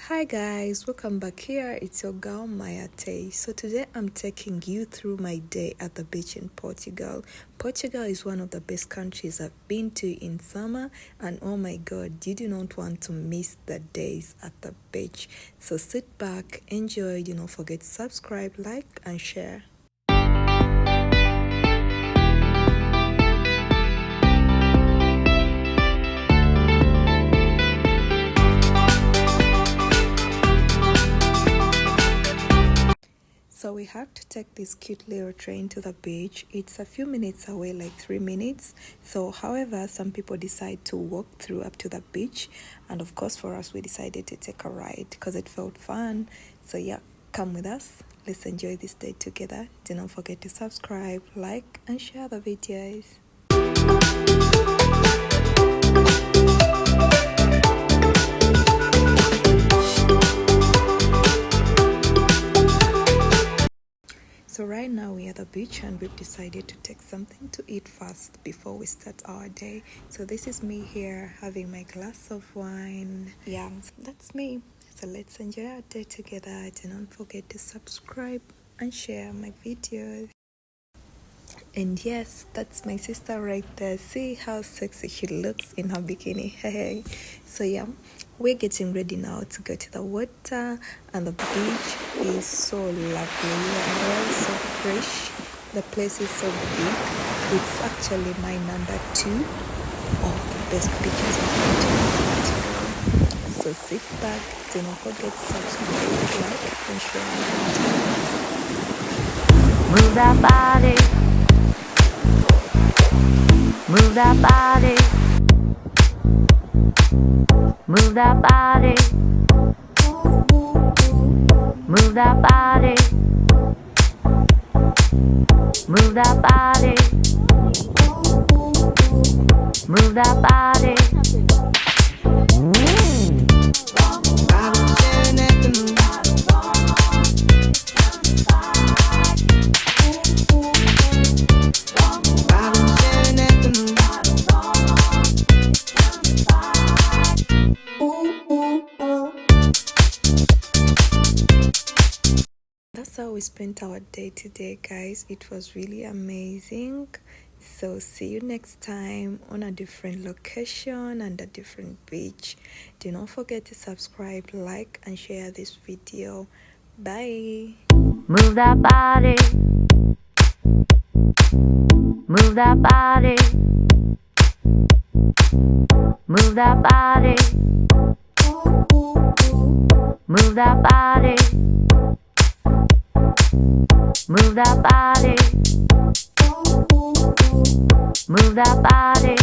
Hi guys, welcome back here. It's your girl MYATTE. So today I'm taking you through my day at the beach in Portugal. Portugal is one of the best countries I've been to in summer, and oh my god, you do not want to miss the days at the beach. So sit back, enjoy, do not forget to subscribe, like and share. So we have to take this cute little train to the beach. It's a few minutes away, like 3 minutes. So however, some people decide to walk through up to the beach, and of course for us we decided to take a ride because it felt fun. So yeah, come with us, let's enjoy this day together. Do not forget to subscribe, like and share the videos. So right now we are at the beach and we've decided to take something to eat first before we start our day. So this is me here having my glass of wine. Yeah, that's me. So let's enjoy our day together. Do not forget to subscribe and share my videos. And yes, that's my sister right there. See how sexy she looks in her bikini. Hey. So yeah, we're getting ready now to go to the water, and the beach is so lovely and well, so fresh. The place is so big. It's actually my number 2 of the best beaches I've been to in Portugal. So sit back, do not forget to subscribe, like and share. Move that body. Move that body. Move that body. Move that body. Move that body. Move that body. That's how we spent our day today, guys. It was really amazing. So see you next time on a different location and a different beach. Do not forget to subscribe, like and share this video. Bye. Move that body. Move that body. Move that body. Move that body. Move that body. Move that body.